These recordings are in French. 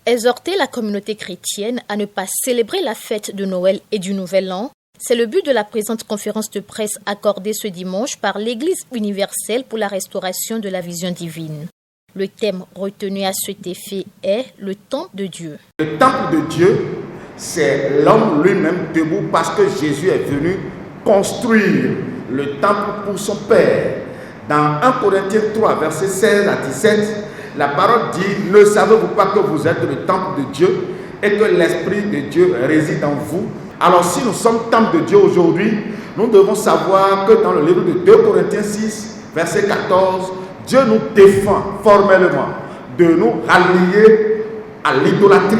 Exhorter la communauté chrétienne à ne pas célébrer la fête de Noël et du Nouvel An, c'est le but de la présente conférence de presse accordée ce dimanche par l'Église universelle pour la restauration de la vision divine. Le thème retenu à cet effet est le temple de Dieu. Le temple de Dieu, c'est l'homme lui-même debout parce que Jésus est venu construire le temple pour son Père. Dans 1 Corinthiens 3, versets 16 à 17, la parole dit « Ne savez-vous pas que vous êtes le temple de Dieu et que l'Esprit de Dieu réside en vous ?» Alors si nous sommes temple de Dieu aujourd'hui, nous devons savoir que dans le livre de 2 Corinthiens 6, verset 14, Dieu nous défend formellement de nous rallier à l'idolâtrie.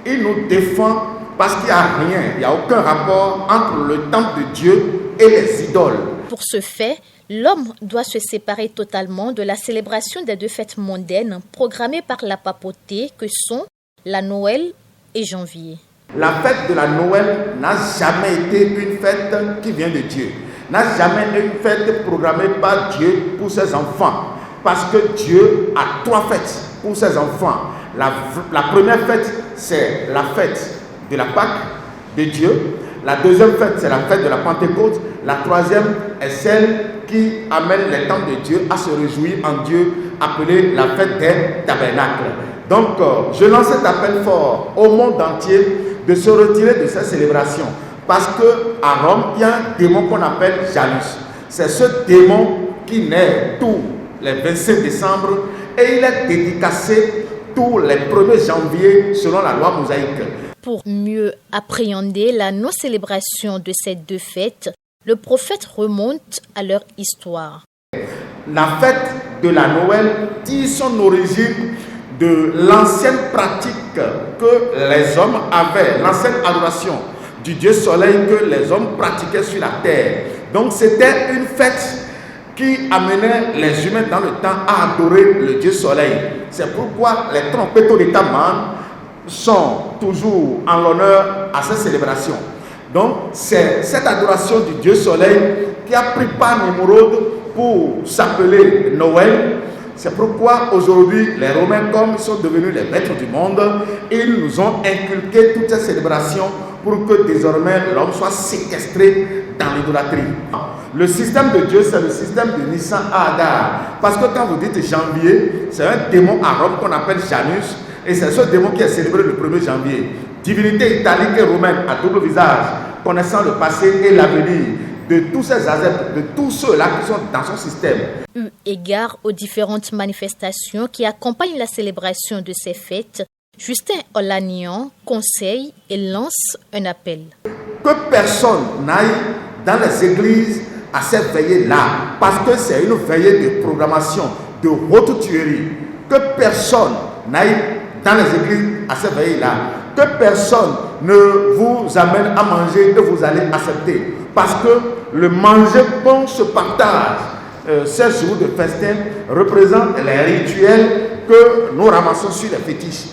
Il nous défend parce qu'il n'y a rien, il n'y a aucun rapport entre le temple de Dieu et les idoles. Pour ce fait, l'homme doit se séparer totalement de la célébration des deux fêtes mondaines programmées par la papauté que sont la Noël et janvier. La fête de la Noël n'a jamais été une fête qui vient de Dieu, n'a jamais été une fête programmée par Dieu pour ses enfants. Parce que Dieu a trois fêtes pour ses enfants. La première fête, c'est la fête de la Pâque de Dieu. La deuxième fête, c'est la fête de la Pentecôte. La troisième est celle qui amène les temps de Dieu à se réjouir en Dieu, appelée la fête des tabernacles. Donc, je lance cet appel fort au monde entier de se retirer de ces célébrations. Parce qu'à Rome, il y a un démon qu'on appelle Janus. C'est ce démon qui naît tous les 25 décembre et il est dédicacé tous les 1er janvier selon la loi mosaïque. Pour mieux appréhender la non-célébration de ces deux fêtes, le prophète remonte à leur histoire. La fête de la Noël tire son origine de l'ancienne pratique que les hommes avaient, l'ancienne adoration du Dieu soleil que les hommes pratiquaient sur la terre. Donc c'était une fête qui amenait les humains dans le temps à adorer le Dieu soleil. C'est pourquoi les trompettes d'État-man sont toujours en l'honneur à ces célébrations. Donc c'est cette adoration du Dieu soleil qui a pris part Nimrod pour s'appeler Noël. C'est pourquoi aujourd'hui les Romains, comme ils sont devenus les maîtres du monde, ils nous ont inculqué toutes ces célébrations pour que désormais l'homme soit séquestré dans l'idolâtrie. Le système de Dieu, c'est le système de Nissan à Adar. Parce que quand vous dites janvier, c'est un démon à Rome qu'on appelle Janus. Et c'est ce démon qui est célébré le 1er janvier. Divinité italique et romaine à double visage, connaissant le passé et l'avenir de tous ces adeptes, de tous ceux-là qui sont dans son système. Eu égard aux différentes manifestations qui accompagnent la célébration de ces fêtes, Justin Olagnian conseille et lance un appel. Que personne n'aille dans les églises à cette veillée-là, parce que c'est une veillée de programmation, de haute tuerie. Que personne n'aille dans les églises à cette veillée-là. Que personne ne vous amène à manger que vous allez accepter. Parce que le manger qu'on se partage, ces jours de festin, représente les rituels que nous ramassons sur les fétiches.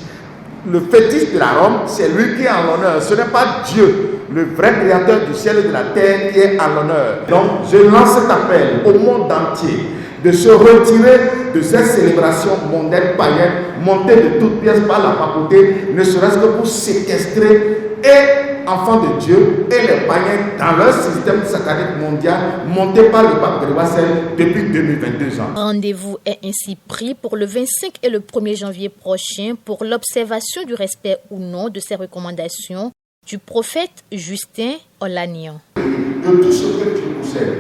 Le fétiche de la Rome, c'est lui qui est en l'honneur. Ce n'est pas Dieu, le vrai créateur du ciel et de la terre, qui est en l'honneur. Donc, je lance cet appel au monde entier de se retirer de ces célébrations mondaines païennes, montées de toutes pièces par la papauté, ne serait-ce que pour séquestrer et enfants de Dieu et les païens dans leur système satanique mondial monté par le pape Grégoire XVI depuis 2022 ans. Rendez-vous est ainsi pris pour le 25 et le 1er janvier prochain pour l'observation du respect ou non de ces recommandations du prophète Justin Olagnian. De tout ce que tu possèdes.